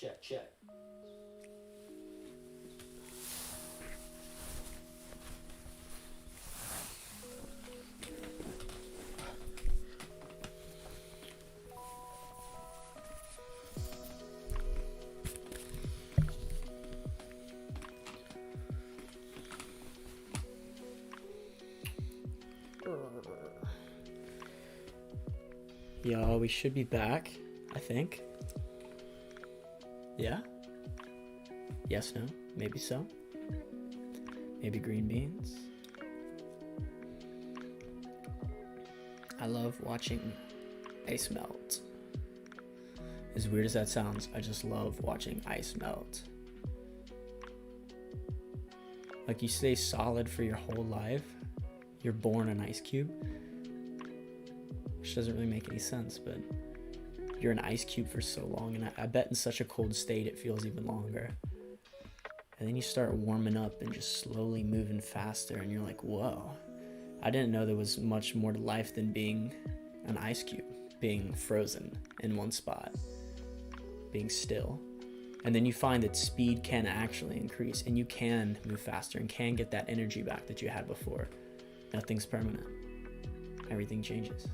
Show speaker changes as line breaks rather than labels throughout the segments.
Check, check. Yo, we should be back, I think. Yeah? Yes, no? Maybe so? Maybe green beans? I love watching ice melt. As weird as that sounds, I just love watching ice melt. Like, you stay solid for your whole life. You're born an ice cube. Which doesn't really make any sense, but you're an ice cube for so long, and I bet in such a cold state it feels even longer. And then you start warming up and just slowly moving faster, and you're like, whoa. I didn't know there was much more to life than being an ice cube, being frozen in one spot, being still. And then you find that speed can actually increase, and you can move faster and can get that energy back that you had before. Nothing's permanent. Everything changes.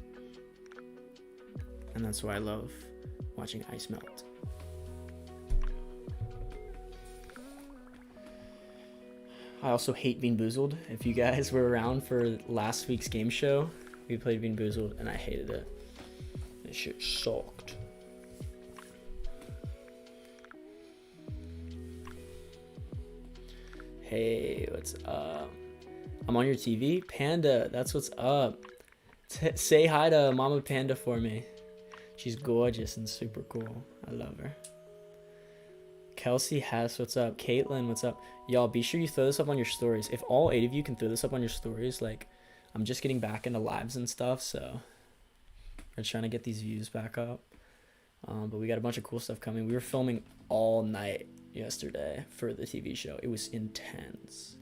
And that's why I love watching ice melt. I also hate Bean Boozled. If you guys were around for last week's game show, we played Bean Boozled and I hated it. This shit sucked. Hey, what's up? I'm on your TV? Panda, that's what's up. Say hi to Mama Panda for me. She's gorgeous and super cool. I love her. Kelsey Hess, what's up? Caitlin, what's up? Y'all, be sure you throw this up on your stories. If all 8 of you can throw this up on your stories, like, I'm just getting back into lives and stuff, so we're trying to get these views back up. But we got a bunch of cool stuff coming. We were filming all night yesterday for the TV show. It was intense.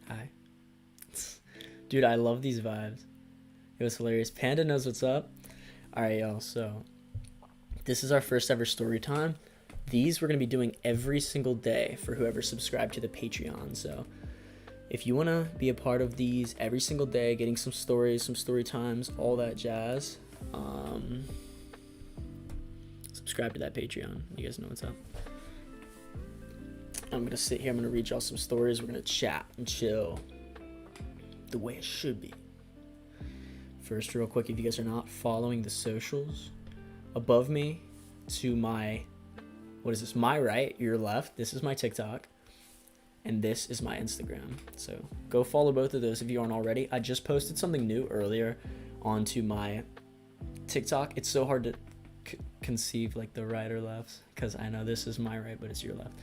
Hi. Dude, I love these vibes. It was hilarious. Panda knows what's up. Alright, y'all, so this is our first ever story time. These we're going to be doing every single day for whoever subscribed to the Patreon. So if you want to be a part of these every single day, getting some stories, some story times, all that jazz, subscribe to that Patreon. You guys know what's up. I'm going to sit here. I'm going to read y'all some stories. We're going to chat and chill the way it should be. First, real quick, if you guys are not following the socials, above me to my, what is this? My right, your left. This is my TikTok. And this is my Instagram. So go follow both of those if you aren't already. I just posted something new earlier onto my TikTok. It's so hard to conceive like the right or left, because I know this is my right, but it's your left.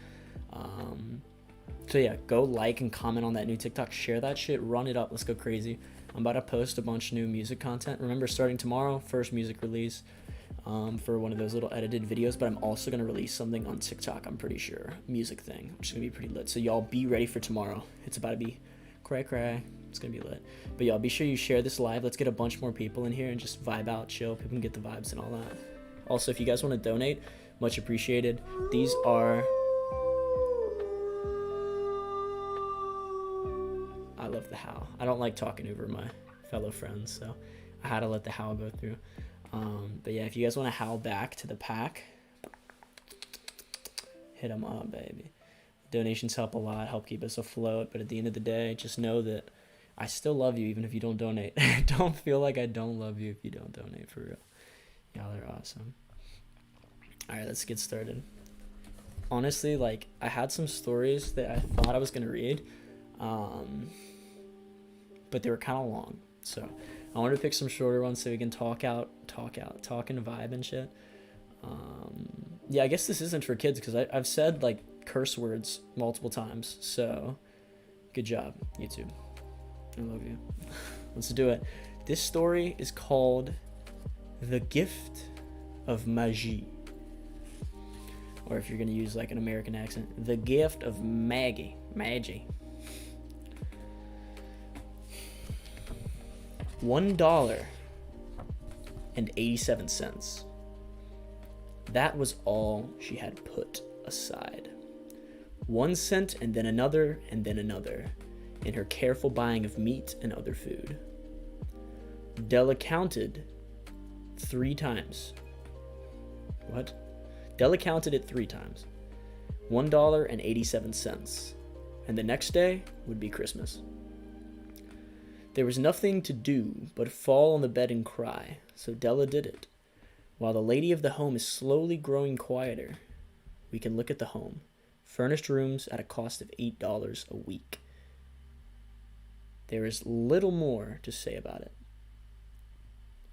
So yeah, go like and comment on that new TikTok. Share that shit. Run it up. Let's go crazy. I'm about to post a bunch of new music content. Remember, starting tomorrow, first music release for one of those little edited videos. But I'm also going to release something on TikTok, I'm pretty sure. Music thing, which is going to be pretty lit. So y'all be ready for tomorrow. It's about to be cray. It's going to be lit. But y'all be sure you share this live. Let's get a bunch more people in here and just vibe out, chill. People can get the vibes and all that. Also, if you guys want to donate, much appreciated. These are... I love the howl. I don't like talking over my fellow friends, so I had to let the howl go through. But yeah, if you guys want to howl back to the pack, hit them up, baby. Donations help a lot, help keep us afloat, but at the end of the day, just know that I still love you even if you don't donate. Don't feel like I don't love you if you don't donate, for real. Y'all are awesome. Alright, let's get started. Honestly, like, I had some stories that I thought I was going to read, but they were kind of long, so I wanted to pick some shorter ones so we can talk and vibe and shit. Yeah, I guess this isn't for kids because I've said like curse words multiple times, so good job, YouTube. I love you. Let's do it. This story is called The Gift of Magie, or if you're gonna use like an American accent, The Gift of Magie. $1.87. That was all she had put aside. 1 cent and then another in her careful buying of meat and other food. Della counted 3 times. What? Della counted it 3 times. $1.87. And the next day would be Christmas. There was nothing to do but fall on the bed and cry, so Della did it. While the lady of the home is slowly growing quieter, we can look at the home. Furnished rooms at a cost of $8 a week. There is little more to say about it.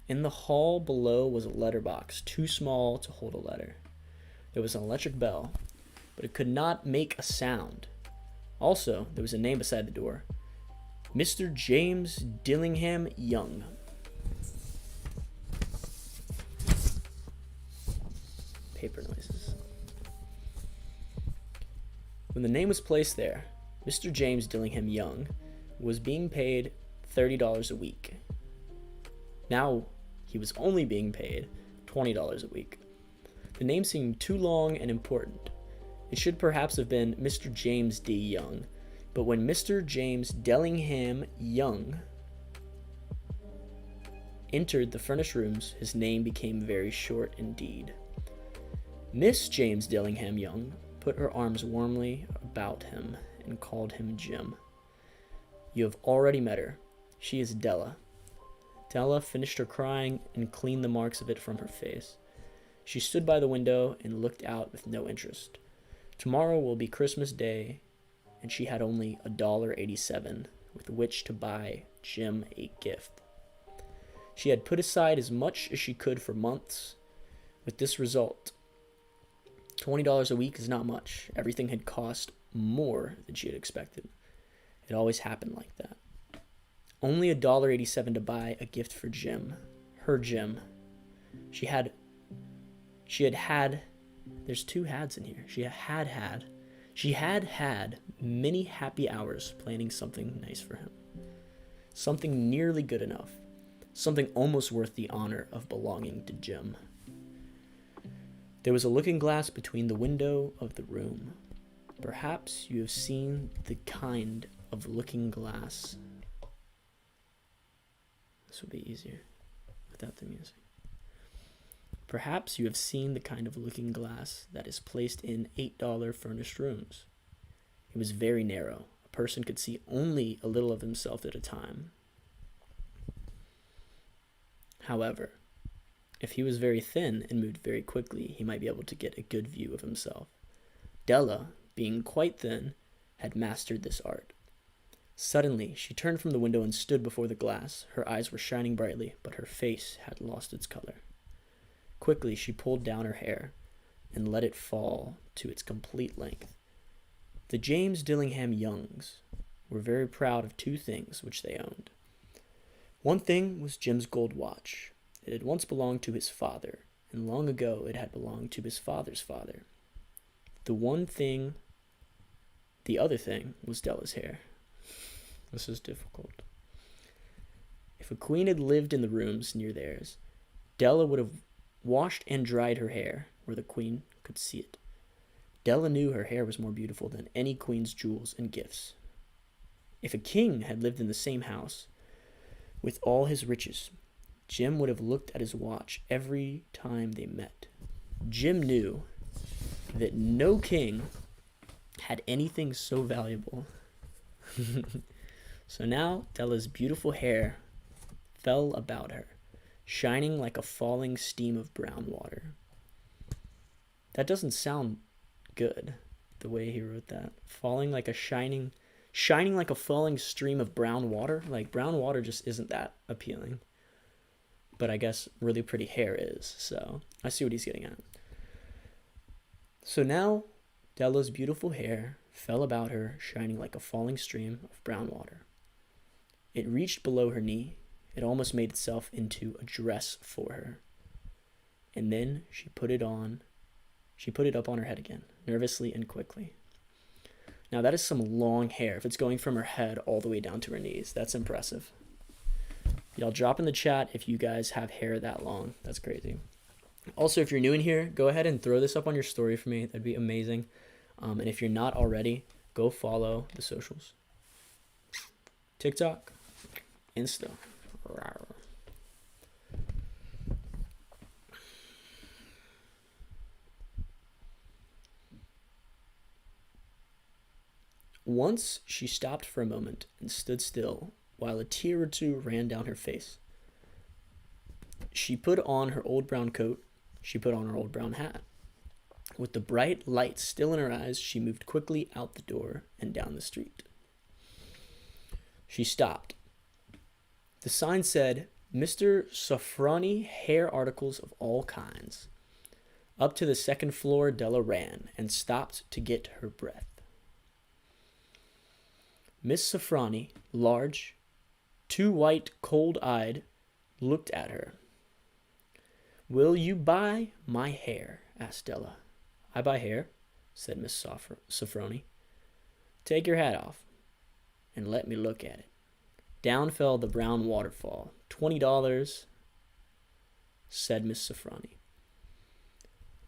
In the hall below was a letterbox, too small to hold a letter. There was an electric bell, but it could not make a sound. Also, there was a name beside the door. Mr. James Dillingham Young. Paper noises. When the name was placed there, Mr. James Dillingham Young was being paid $30 a week. Now, he was only being paid $20 a week. The name seemed too long and important. It should perhaps have been Mr. James D. Young, but when Mr. James Dillingham Young entered the furnished rooms, his name became very short indeed. Miss James Dillingham Young put her arms warmly about him and called him Jim. You have already met her. She is Della. Della finished her crying and cleaned the marks of it from her face. She stood by the window and looked out with no interest. Tomorrow will be Christmas Day, and she had only $1.87 with which to buy Jim a gift. She had put aside as much as she could for months, with this result. $20 a week is not much. Everything had cost more than she had expected. It always happened like that. Only $1.87 to buy a gift for Jim. Her Jim. She had there's 2 hads in here. She had had many happy hours planning something nice for him. Something nearly good enough. Something almost worth the honor of belonging to Jim. There was a looking glass between the window of the room. Perhaps you have seen the kind of looking glass. This would be easier without the music. Perhaps you have seen the kind of looking glass that is placed in $8 furnished rooms. It was very narrow. A person could see only a little of himself at a time. However, if he was very thin and moved very quickly, he might be able to get a good view of himself. Della, being quite thin, had mastered this art. Suddenly, she turned from the window and stood before the glass. Her eyes were shining brightly, but her face had lost its color. Quickly, she pulled down her hair and let it fall to its complete length. The James Dillingham Youngs were very proud of 2 things which they owned. One thing was Jim's gold watch. It had once belonged to his father, and long ago it had belonged to his father's father. The other thing was Della's hair. This is difficult. If a queen had lived in the rooms near theirs, Della would have washed and dried her hair where the queen could see it. Della knew her hair was more beautiful than any queen's jewels and gifts. If a king had lived in the same house with all his riches, Jim would have looked at his watch every time they met. Jim knew that no king had anything so valuable. So now Della's beautiful hair fell about her, shining like a falling stream of brown water. That doesn't sound good, the way he wrote that. Falling like a shining like a falling stream of brown water. Like, brown water just isn't that appealing. But I guess really pretty hair is, so I see what he's getting at. So now Della's beautiful hair fell about her, shining like a falling stream of brown water. It reached below her knee. It almost made itself into a dress for her. And then she put it on. She put it up on her head again, nervously and quickly. Now that is some long hair. If it's going from her head all the way down to her knees, that's impressive. Y'all drop in the chat if you guys have hair that long. That's crazy. Also, if you're new in here, go ahead and throw this up on your story for me. That'd be amazing. And if you're not already, go follow the socials. TikTok, Insta. Once she stopped for a moment and stood still while a tear or two ran down her face. She put on her old brown coat. She put on her old brown hat. With the bright light still in her eyes, she moved quickly out the door and down the street. She stopped. The sign said, Mr. Sofroni, hair articles of all kinds. Up to the second floor, Della ran and stopped to get her breath. Miss Sofroni, large, too white, cold-eyed, looked at her. Will you buy my hair? Asked Della. I buy hair, said Miss Sofroni. Take your hat off and let me look at it. Down fell the brown waterfall. $20, said Miss Sofroni.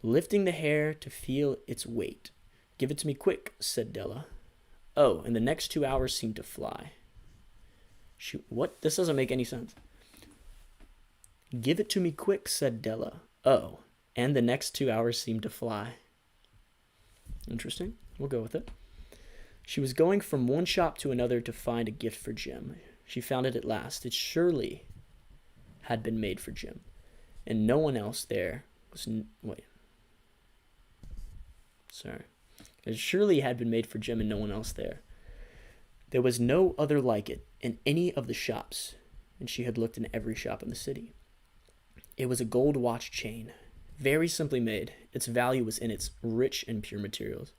Lifting the hair to feel its weight. Give it to me quick, said Della. Oh, and the next 2 hours seemed to fly. What? This doesn't make any sense. Give it to me quick, said Della. Oh, and the next 2 hours seemed to fly. Interesting. We'll go with it. She was going from one shop to another to find a gift for Jim. She found it at last. It surely had been made for Jim. And no one else there was... It surely had been made for Jim and no one else there. There was no other like it in any of the shops, and she had looked in every shop in the city. It was a gold watch chain, very simply made. Its value was in its rich and pure materials.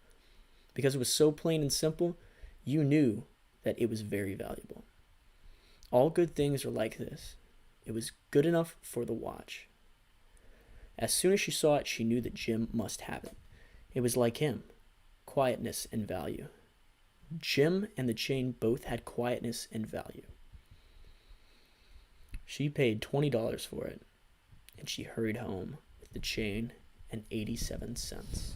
Because it was so plain and simple, you knew that it was very valuable. All good things are like this. It was good enough for the watch. As soon as she saw it, she knew that Jim must have it. It was like him. Quietness and value. Jim and the chain both had quietness and value. She paid $20 for it, and she hurried home with the chain and 87 cents.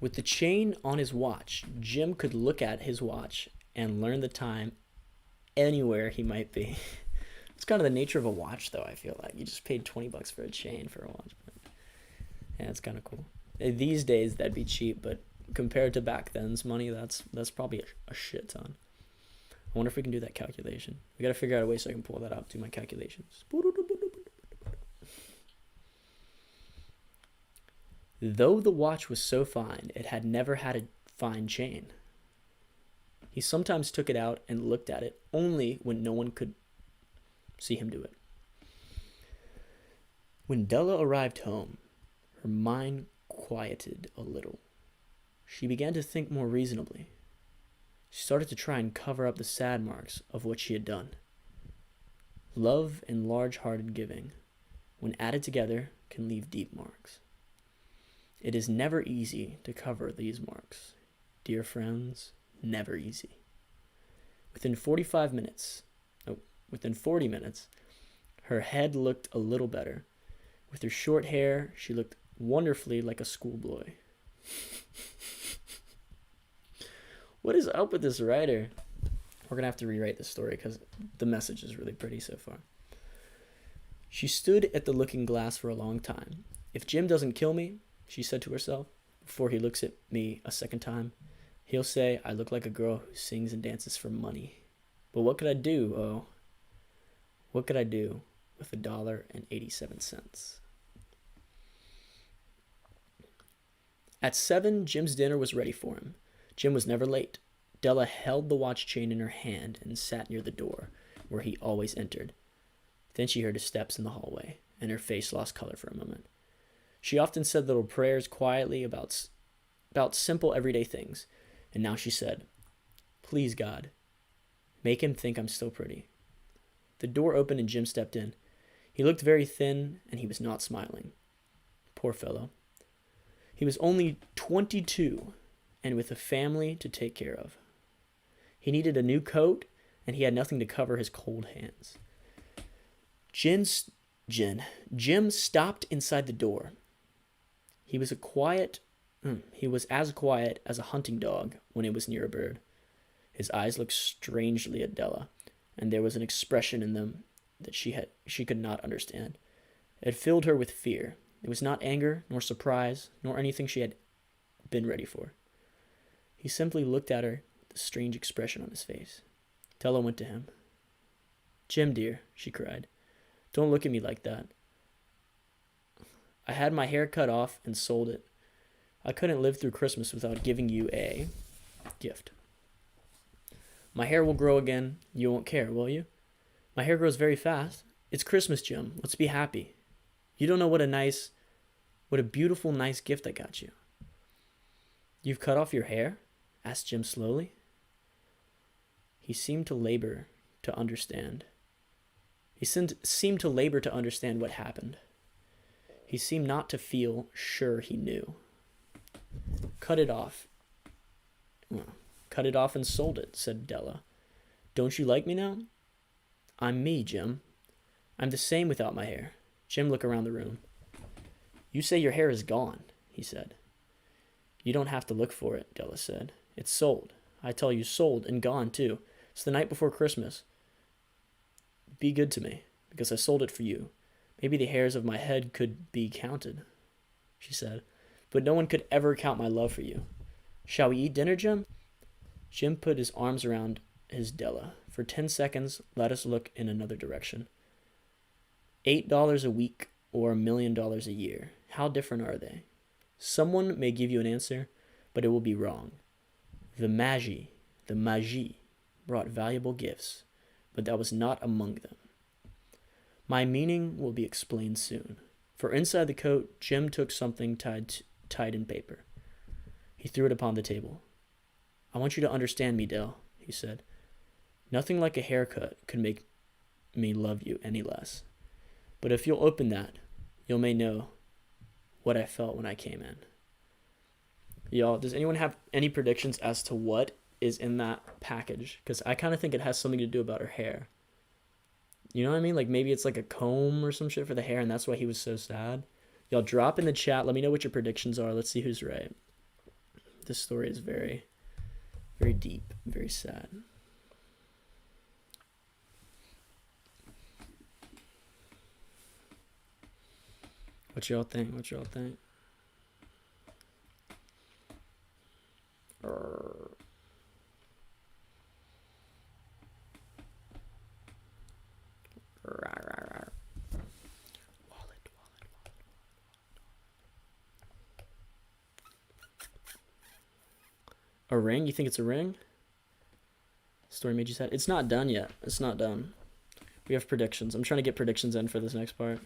With the chain on his watch, Jim could look at his watch and learn the time anywhere he might be. It's kind of the nature of a watch, though, I feel like. You just paid $20 for a chain for a watch. But yeah, it's kind of cool. These days, that'd be cheap, but compared to back then's money, that's probably a shit ton. I wonder if we can do that calculation. We got to figure out a way so I can pull that up, do my calculations. Though the watch was so fine, it had never had a fine chain. He sometimes took it out and looked at it only when no one could see him do it. When Della arrived home, her mind quieted a little. She began to think more reasonably. She started to try and cover up the sad marks of what she had done. Love and large-hearted giving, when added together, can leave deep marks. It is never easy to cover these marks. Dear friends, never easy. Within 40 minutes, her head looked a little better. With her short hair, she looked wonderfully like a schoolboy. What is up with this writer? We're going to have to rewrite this story because the message is really pretty so far. She stood at the looking glass for a long time. If Jim doesn't kill me, she said to herself, before he looks at me a second time, he'll say I look like a girl who sings and dances for money. But what could I do, oh? What could I do with $1.87? At 7, Jim's dinner was ready for him. Jim was never late. Della held the watch chain in her hand and sat near the door, where he always entered. Then she heard his steps in the hallway, and her face lost color for a moment. She often said little prayers quietly about simple everyday things, and now she said, Please, God, make him think I'm still pretty. The door opened and Jim stepped in. He looked very thin, and he was not smiling. Poor fellow. He was only 22, and with a family to take care of. He needed a new coat, and he had nothing to cover his cold hands. Jim stopped inside the door. He was as quiet as a hunting dog when it was near a bird. His eyes looked strangely at Della, and there was an expression in them that she could not understand. It filled her with fear. It was not anger, nor surprise, nor anything she had been ready for. He simply looked at her with a strange expression on his face. Della went to him. "Jim, dear," she cried, "don't look at me like that. I had my hair cut off and sold it. I couldn't live through Christmas without giving you a gift. My hair will grow again. You won't care, will you? My hair grows very fast. It's Christmas, Jim. Let's be happy. You don't know what a beautiful, nice gift I got you." "You've cut off your hair?" asked Jim slowly. He seemed to labor to understand. What happened. He seemed not to feel sure he knew. Cut it off and sold it," said Della. "Don't you like me now?" "I'm me, Jim. I'm the same without my hair." Jim looked around the room. "You say your hair is gone," he said. "You don't have to look for it," Della said. "It's sold. I tell you, sold and gone, too. It's the night before Christmas. Be good to me, because I sold it for you. Maybe the hairs of my head could be counted," she said, "but no one could ever count my love for you. Shall we eat dinner, Jim?" Jim put his arms around his Della. For 10 seconds, let us look in another direction. $8 a week or $1 million a year. How different are they? Someone may give you an answer, but it will be wrong. The magie brought valuable gifts, but that was not among them. My meaning will be explained soon. For inside the coat, Jim took something tied in paper. He threw it upon the table. "I want you to understand me, Dell," he said. "Nothing like a haircut could make me love you any less. But if you'll open that, you may know what I felt when I came in." Y'all, does anyone have any predictions as to what is in that package? Because I kind of think it has something to do about her hair. You know what I mean? Like maybe it's like a comb or some shit for the hair, and that's why he was so sad. Y'all drop in the chat. Let me know what your predictions are. Let's see who's right. This story is very, very deep, very sad. What y'all think? A ring? You think it's a ring? Story made you sad. It's not done yet. It's not done. We have predictions. I'm trying to get predictions in for this next part.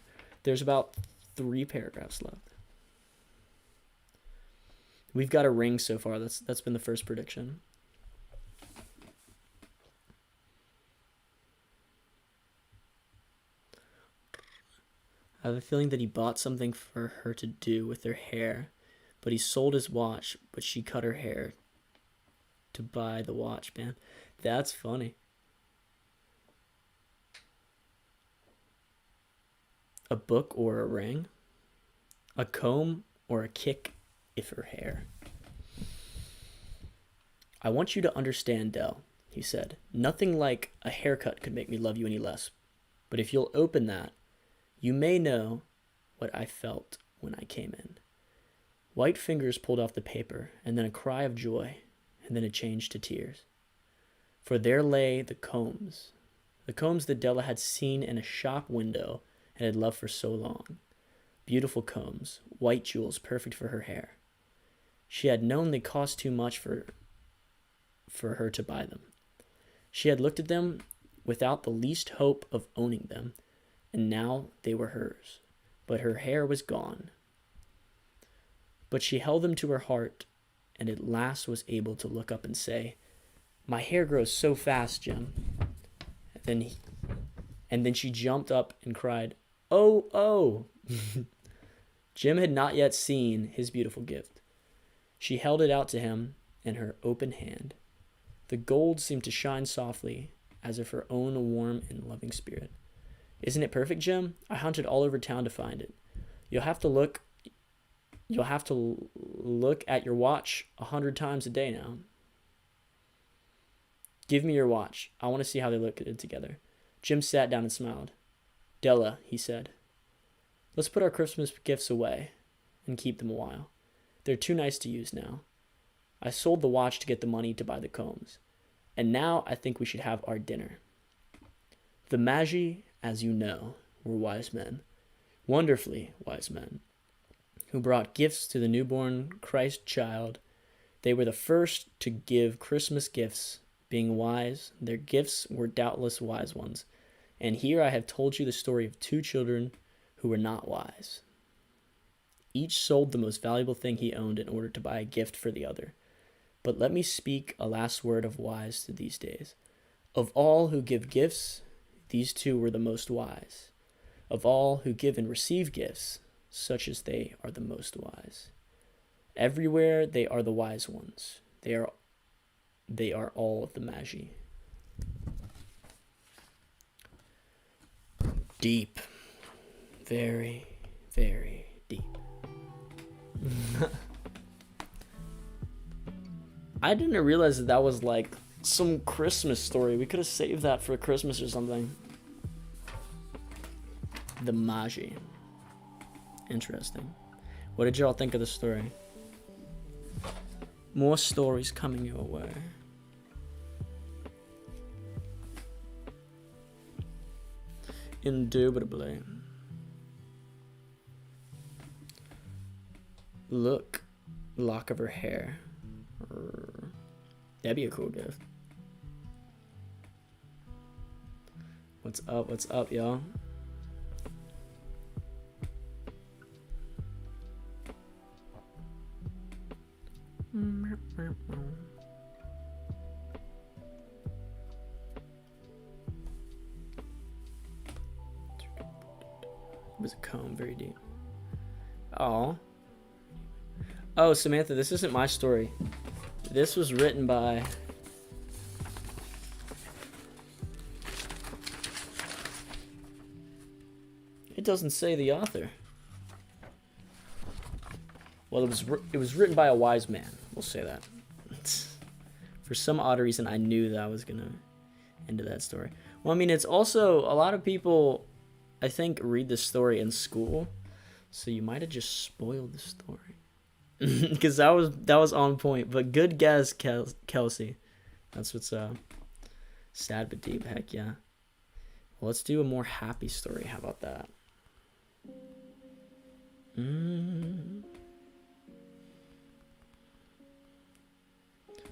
There's about 3 paragraphs left. We've got a ring so far. That's been the first prediction. I have a feeling that he bought something for her to do with her hair, but he sold his watch, but she cut her hair to buy the watch, man. That's funny. A book or a ring? A comb or a kick if her hair? "I want you to understand, Dell," he said. "Nothing like a haircut could make me love you any less. But if you'll open that, you may know what I felt when I came in." White fingers pulled off the paper, and then a cry of joy, and then it changed to tears. For there lay the combs that Della had seen in a shop window and had loved for so long. Beautiful combs, white jewels perfect for her hair. She had known they cost too much for her to buy them. She had looked at them without the least hope of owning them, and now they were hers. But her hair was gone. But she held them to her heart, and at last was able to look up and say, "My hair grows so fast, Jim." And then she jumped up and cried, "Oh, oh." Jim had not yet seen his beautiful gift. She held it out to him in her open hand. The gold seemed to shine softly, as if her own warm and loving spirit. Isn't it perfect, Jim? I hunted all over town to find it. You'll have to look at your watch 100 times a day now. Give me your watch. I want to see how they look together. Jim sat down and smiled. Della, he said, let's put our Christmas gifts away and keep them a while. They're too nice to use now. I sold the watch to get the money to buy the combs. And now I think we should have our dinner. The Magi, as you know, were wise men, wonderfully wise men, who brought gifts to the newborn Christ child. They were the first to give Christmas gifts. Being wise, their gifts were doubtless wise ones. And here I have told you the story of two children who were not wise. Each sold the most valuable thing he owned in order to buy a gift for the other. But let me speak a last word of wise to these days. Of all who give gifts, these two were the most wise. Of all who give and receive gifts, such as they are the most wise. Everywhere they are the wise ones. They are all of the Magi. Deep. Very, very deep. I didn't realize that was like some Christmas story. We could have saved that for Christmas or something. The Magi. Interesting. What did y'all think of the story? More stories coming your way. Indubitably. Lock of her hair. That'd be a cool gift. What's up, y'all? It was a comb, very deep. Oh, Samantha, this isn't my story. This was written by it doesn't say the author. Well, it was written by a wise man. We'll say that. For some odd reason, I knew that I was gonna end that story. Well, I mean, it's also a lot of people, I think, read this story in school, so you might have just spoiled the story. Because that was on point. But good guess, Kelsey. That's what's sad but deep. Heck yeah. Well, let's do a more happy story. How about that?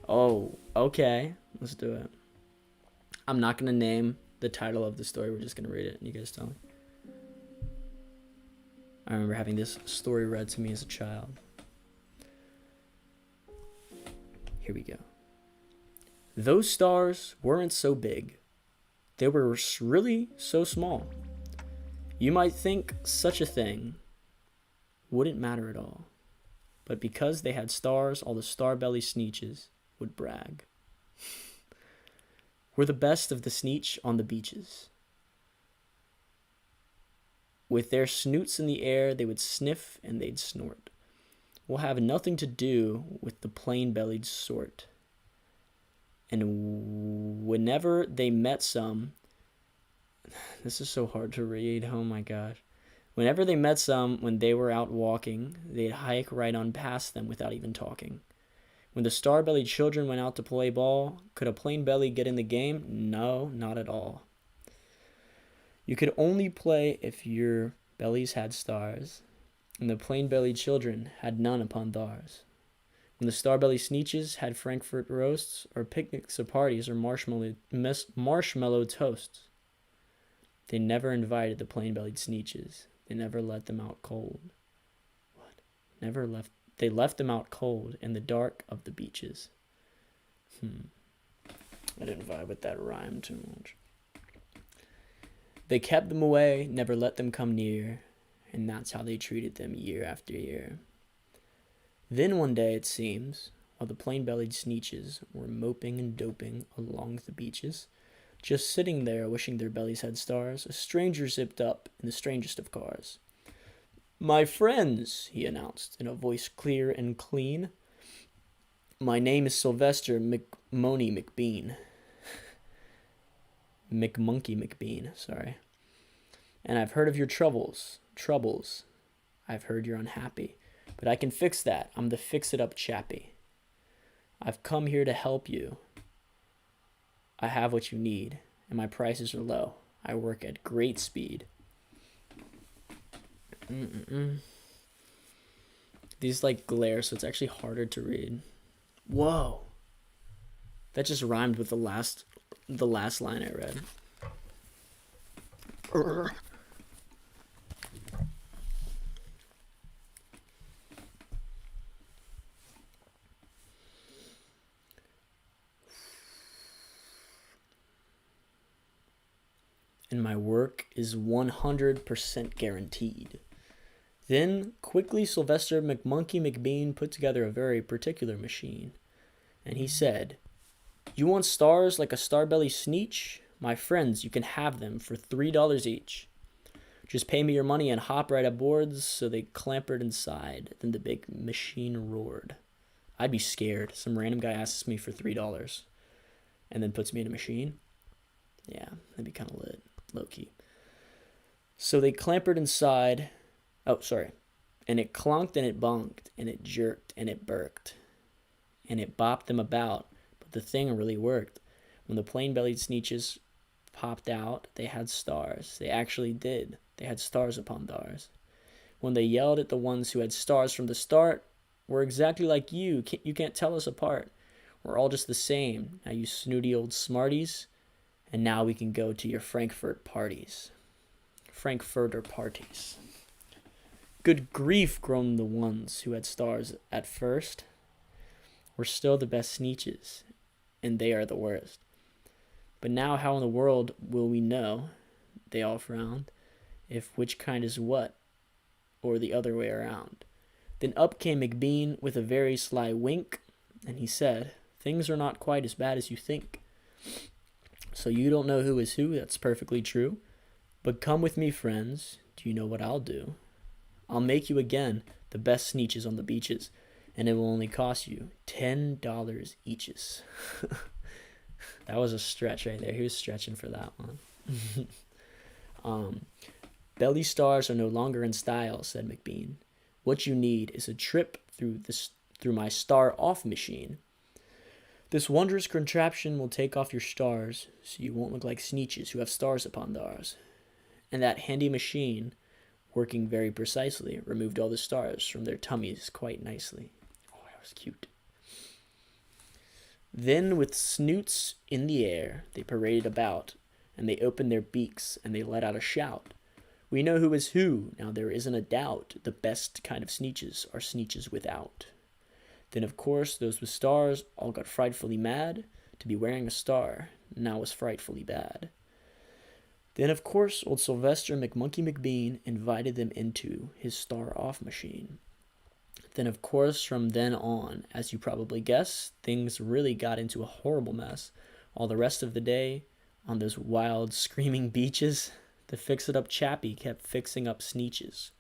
Oh, okay. Let's do it. I'm not going to name the title of the story. We're just going to read it and you guys tell me. I remember having this story read to me as a child. Here we go. Those stars weren't so big. They were really so small. You might think such a thing wouldn't matter at all. But because they had stars, all the Starbelly Sneetches would brag. We're the best of the Sneetch on the beaches. With their snoots in the air, they would sniff and they'd snort. We'll have nothing to do with the plain-bellied sort. And whenever they met some... This is so hard to read, oh my gosh. Whenever they met some, when they were out walking, they'd hike right on past them without even talking. When the star-bellied children went out to play ball, could a plain belly get in the game? No, not at all. You could only play if your bellies had stars, and the plain-bellied children had none upon theirs. When the star-bellied Sneetches had Frankfurt roasts, or picnics or parties, or marshmallow toasts, they never invited the plain-bellied Sneetches. They never let them out cold. What? They left them out cold in the dark of the beaches. I didn't vibe with that rhyme too much. They kept them away, never let them come near, and that's how they treated them year after year. Then one day, it seems, while the plain-bellied Sneetches were moping and doping along the beaches. Just sitting there, wishing their bellies had stars, a stranger zipped up in the strangest of cars. "My friends," he announced, in a voice clear and clean, "my name is Sylvester McMoney McBean." McMonkey McBean, sorry. "And I've heard of your troubles. I've heard you're unhappy. But I can fix that. I'm the fix-it-up chappie. I've come here to help you. I have what you need, and my prices are low. I work at great speed." These like glare, so it's actually harder to read. Whoa. That just rhymed with the last line I read. "And my work is 100% guaranteed." Then, quickly, Sylvester McMonkey McBean put together a very particular machine. And he said, "You want stars like a Starbelly Sneetch? My friends, you can have them for $3 each. Just pay me your money and hop right aboard." So they clambered inside. Then the big machine roared. I'd be scared. Some random guy asks me for $3 and then puts me in a machine. Yeah, that'd be kind of lit. Low-key. So they clambered inside. Oh, sorry. And it clonked and it bonked and it jerked and it burked. And it bopped them about. But the thing really worked. When the plain-bellied Sneetches popped out, they had stars. They actually did. They had stars upon theirs. When they yelled at the ones who had stars from the start, "We're exactly like you. You can't tell us apart. We're all just the same. Now you snooty old smarties. And now we can go to your Frankfurter parties." "Good grief," groaned the ones who had stars at first. "We're still the best Sneetches, and they are the worst. But now how in the world will we know," they all frowned, "if which kind is what, or the other way around?" Then up came McBean with a very sly wink, and he said, "Things are not quite as bad as you think. So you don't know who is who, that's perfectly true. But come with me, friends, do you know what I'll do? I'll make you again the best Sneetches on the beaches, and it will only cost you $10 eaches." That was a stretch right there. He was stretching for that one. "Belly stars are no longer in style," said McBean. "What you need is a trip through my star-off machine. This wondrous contraption will take off your stars, so you won't look like Sneetches who have stars upon theirs. And that handy machine, working very precisely, removed all the stars from their tummies quite nicely." Oh, that was cute. "Then with snoots in the air, they paraded about, and they opened their beaks, and they let out a shout. 'We know who is who, now there isn't a doubt. The best kind of Sneetches are Sneetches without.' Then, of course, those with stars all got frightfully mad. To be wearing a star now was frightfully bad. Then, of course, old Sylvester McMonkey McBean invited them into his star-off machine. Then, of course, from then on, as you probably guess, things really got into a horrible mess. All the rest of the day, on those wild, screaming beaches, the fix-it-up chappie kept fixing up Sneetches.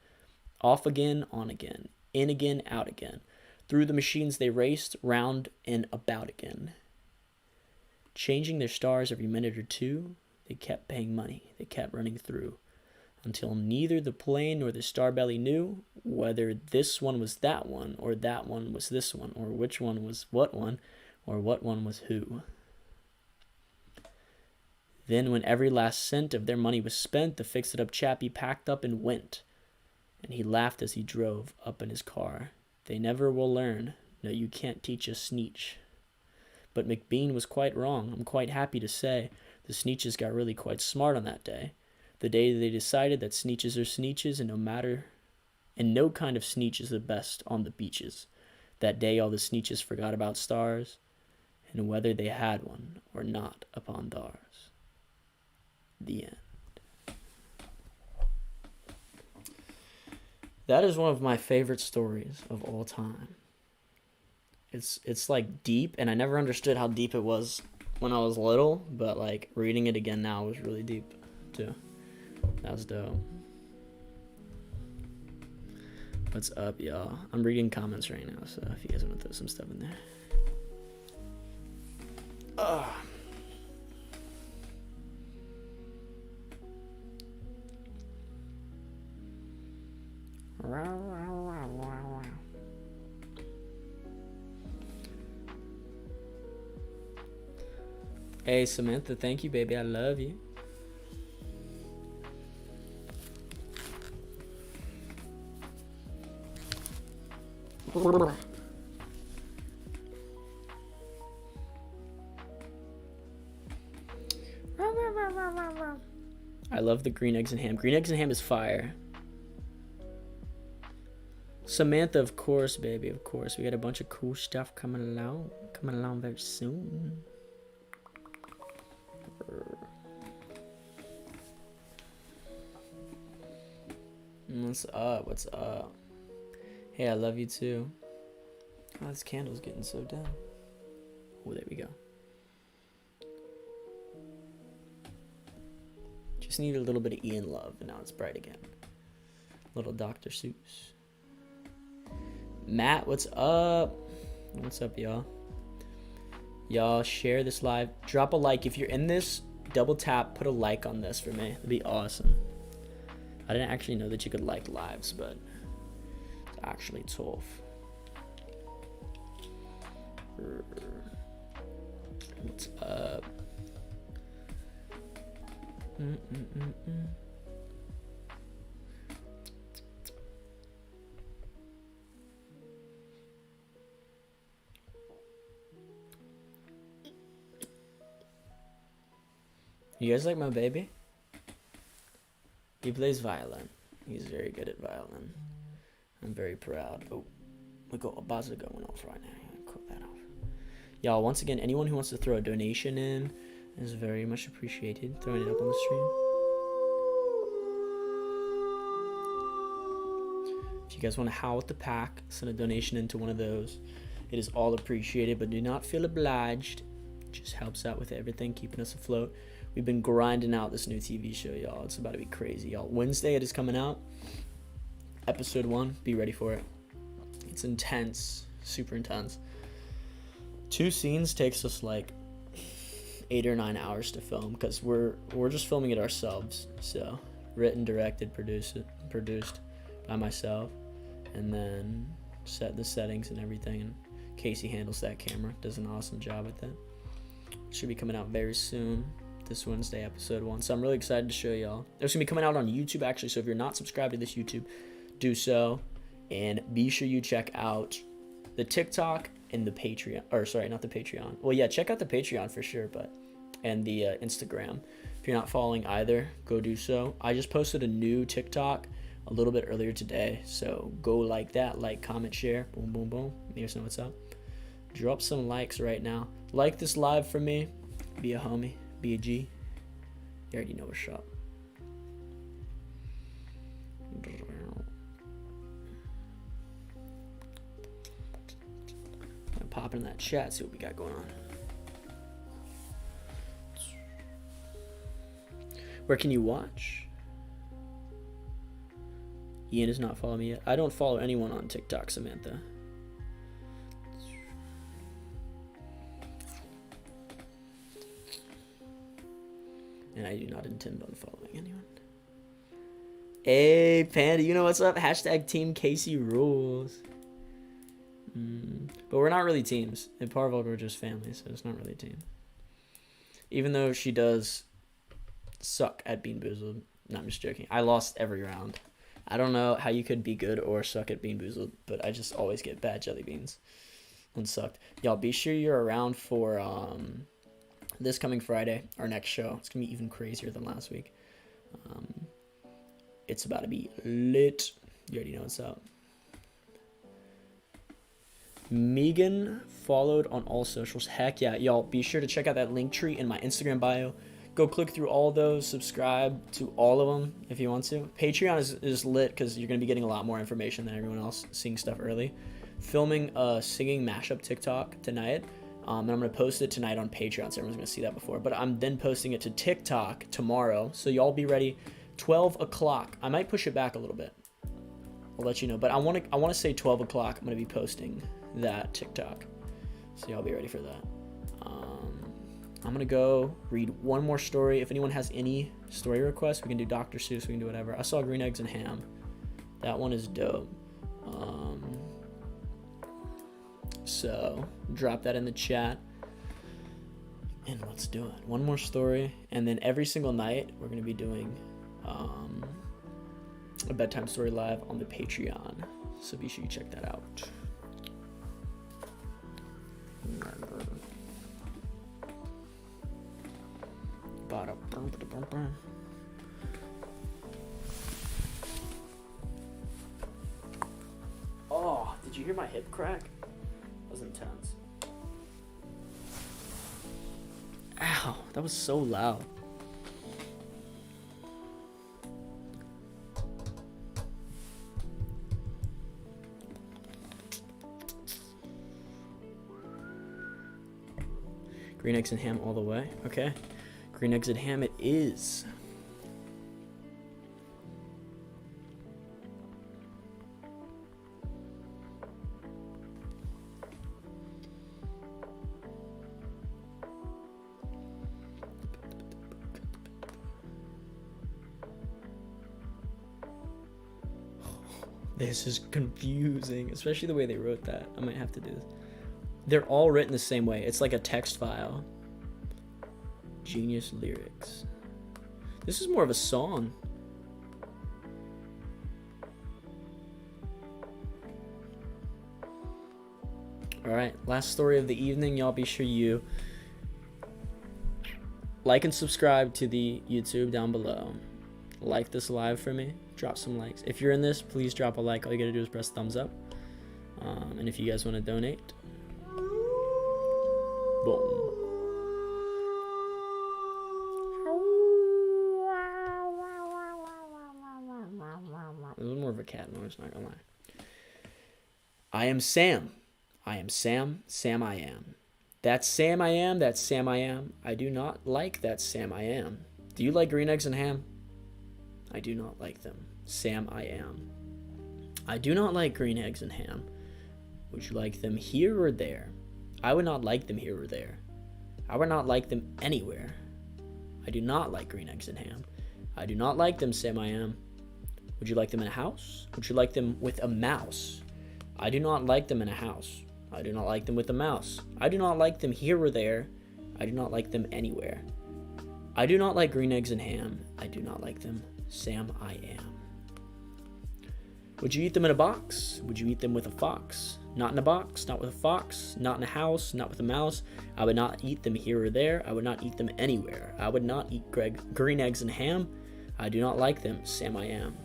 Off again, on again, in again, out again. Through the machines they raced, round and about again. Changing their stars every minute or two, they kept paying money, they kept running through, until neither the plain nor the Starbelly knew whether this one was that one, or that one was this one, or which one was what one, or what one was who. Then when every last cent of their money was spent, the fix-it-up chappie packed up and went, and he laughed as he drove up in his car. They never will learn. No, you can't teach a Sneetch. But McBean was quite wrong. I'm quite happy to say the Sneetches got really quite smart on that day. The day they decided that Sneetches are Sneetches, and no kind of Sneetch is the best on the beaches. That day all the Sneetches forgot about stars, and whether they had one or not upon theirs. The end. That is one of my favorite stories of all time. It's like deep, and I never understood how deep it was when I was little, but like reading it again now was really deep too. That was dope. What's up, y'all? I'm reading comments right now, so if you guys want to throw some stuff in there. Hey, Samantha, thank you, baby. I love you. I love the green eggs and ham. Green eggs and ham is fire. Samantha, of course, baby, of course. We got a bunch of cool stuff coming along very soon. What's up? What's up? Hey, I love you too. Oh, this candle's getting so dim. Oh, there we go. Just need a little bit of Ian love, and now it's bright again. Little Dr. Seuss. Matt, what's up? What's up, y'all? Y'all share this live. Drop a like if you're in this. Double tap, put a like on this for me. It'd be awesome. I didn't actually know that you could like lives, but it's actually tough. What's up? You guys like my baby? He plays violin. He's very good at violin. I'm very proud. Oh, we got a buzzer going off right now. Cut that off. Y'all, once again, anyone who wants to throw a donation in is very much appreciated. Throwing it up on the stream. If you guys want to howl at the pack, send a donation into one of those. It is all appreciated, but do not feel obliged. It just helps out with everything, keeping us afloat. We've been grinding out this new TV show, y'all. It's about to be crazy, y'all. Wednesday it is coming out. Episode 1. Be ready for it. It's intense. Super intense. 2 scenes takes us like 8 or 9 hours to film because we're just filming it ourselves. So written, directed, produced by myself, and then set the settings and everything. And Casey handles that camera. Does an awesome job with it. Should be coming out very soon. This Wednesday, episode 1. So I'm really excited to show y'all. It's gonna be coming out on YouTube actually. So if you're not subscribed to this YouTube, do so, and be sure you check out the TikTok and the Patreon. Or sorry, not the Patreon. Well, yeah, check out the Patreon for sure, and the Instagram. If you're not following either, go do so. I just posted a new TikTok a little bit earlier today, so go like that, like, comment, share, boom, boom, boom. Let us know what's up. Drop some likes right now. Like this live for me. Be a homie. Be a G. You already know what's up. I'm popping in that chat, see what we got going on. Where can you watch? Ian is not following me yet. I don't follow anyone on TikTok, Samantha. And I do not intend on following anyone. Hey, Panda, you know what's up? Hashtag Team Casey rules. But we're not really teams. In Parvo, we're just family, so it's not really a team. Even though she does suck at Bean Boozled. No, I'm just joking. I lost every round. I don't know how you could be good or suck at Bean Boozled, but I just always get bad jelly beans and sucked. Y'all, be sure you're around for this coming Friday, our next show. It's gonna be even crazier than last week. It's about to be lit. You already know what's up. Megan followed on all socials. Heck yeah, y'all, be sure to check out that link tree in my Instagram bio. Go click through all those, subscribe to all of them if you want to. Patreon is lit because you're going to be getting a lot more information than everyone else, seeing stuff early. filming a singing mashup TikTok tonight. And I'm going to post it tonight on Patreon, so everyone's going to see that before. But I'm then posting it to TikTok tomorrow, so y'all be ready. 12 o'clock. I might push it back a little bit. I'll let you know. But I want to say 12 o'clock. I'm going to be posting that TikTok, so y'all be ready for that. I'm going to go read one more story. If anyone has any story requests, we can do Dr. Seuss. We can do whatever. I saw Green Eggs and Ham. That one is dope. So drop that in the chat. And let's do it. One more story. And then every single night, we're going to be doing a bedtime story live on the Patreon. So be sure you check that out. Oh, did you hear my hip crack? That was intense. Ow, that was so loud. Green Eggs and Ham all the way. Okay. Green Eggs and Ham it is. This is confusing, especially the way they wrote that. I might have to do this. They're all written the same way. It's like a text file. Genius lyrics. This is more of a song. All right, last story of the evening. Y'all be sure you like and subscribe to the YouTube down below. Like this live for me. Drop some likes. If you're in this, please drop a like. All you gotta do is press thumbs up. And if you guys want to donate, boom. It was more of a cat noise, not gonna lie. I am Sam. I am Sam. Sam I am. That's Sam I am. That's Sam I am. I do not like that Sam I am. Do you like Green Eggs and Ham? I do not like them. Sam I am. I do not like Green Eggs and Ham. Would you like them here or there? I would not like them here or there. I would not like them anywhere. I do not like Green Eggs and Ham. I do not like them, Sam I am. Would you like them in a house? Would you like them with a mouse? I do not like them in a house. I do not like them with a mouse. I do not like them here or there. I do not like them anywhere. I do not like Green Eggs and Ham. I do not like them, Sam I am. Would you eat them in a box? Would you eat them with a fox? Not in a box, not with a fox, not in a house, not with a mouse. I would not eat them here or there. I would not eat them anywhere. I would not eat Green Eggs and Ham. I do not like them, Sam I am.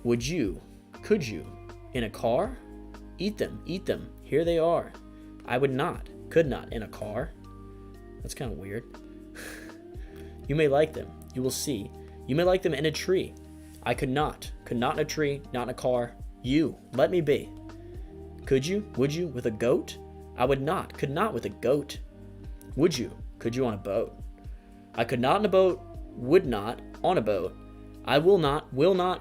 Would you, could you, in a car? Eat them, here they are. I would not, could not, in a car. That's kind of weird. You may like them, you will see. You may like them in a tree. I could not in a tree, not in a car. You, let me be. Could you, would you, with a goat? I would not, could not with a goat. Would you, could you on a boat? I could not in a boat, would not on a boat. I will not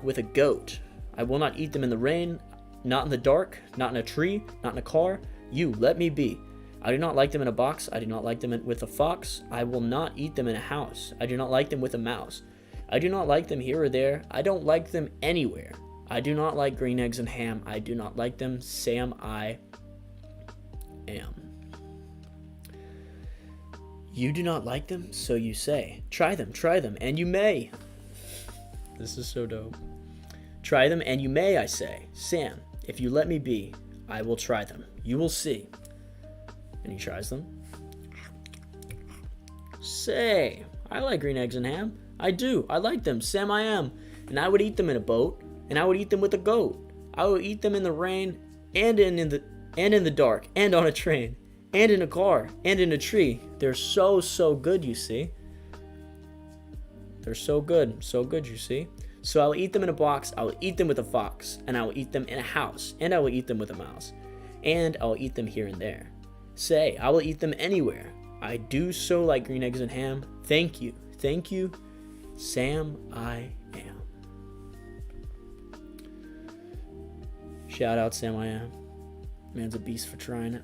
with a goat. I will not eat them in the rain, not in the dark, not in a tree, not in a car. You, let me be. I do not like them in a box. I do not like them with a fox. I will not eat them in a house. I do not like them with a mouse. I do not like them here or there. I don't like them anywhere. I do not like Green Eggs and Ham. I do not like them, Sam I am. You do not like them, so you say. Try them, and you may. This is so dope. Try them, and you may, I say. Sam, if you let me be, I will try them. You will see. And he tries them. Say, I like Green Eggs and Ham. I do. I like them. Sam I am. And I would eat them in a boat. And I would eat them with a goat. I would eat them in the rain and in the dark and on a train and in a car and in a tree. They're so good, you see. They're so good, you see. So I will eat them in a box, I will eat them with a fox, and I will eat them in a house, and I will eat them with a mouse, and I will eat them here and there. Say, I will eat them anywhere. I do so like green eggs and ham. Thank you, Sam I am. Shout out Sam I am. Man's a beast for trying it.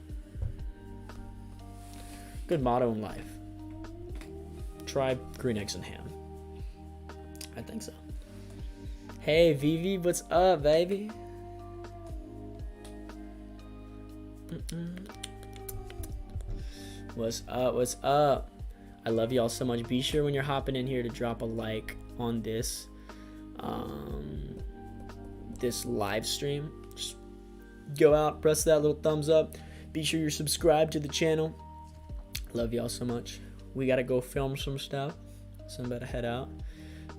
Good motto in life. Try green eggs and ham. I think so. Hey Vivi, what's up, baby? What's up? I love y'all so much. Be sure when you're hopping in here to drop a like on this this live stream. Just go out, press that little thumbs up. Be sure you're subscribed to the channel. Love y'all so much. We gotta go film some stuff, so I'm about to head out.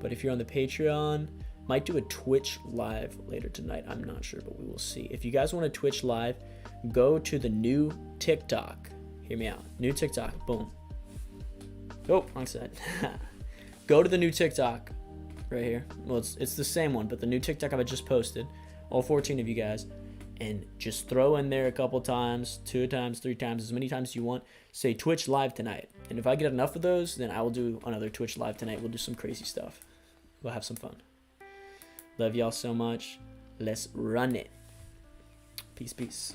But if you're on the Patreon, might do a Twitch live later tonight. I'm not sure, but we will see. If you guys want a Twitch live, go to the new TikTok. Hear me out. New TikTok. Boom. Oh, wrong side. Go to the new TikTok right here. Well, it's the same one, but the new TikTok I just posted. All 14 of you guys. And just throw in there a couple times, 2 times, 3 times, as many times as you want. Say Twitch live tonight. And if I get enough of those, then I will do another Twitch live tonight. We'll do some crazy stuff. We'll have some fun. Love y'all so much. Let's run it. Peace, peace.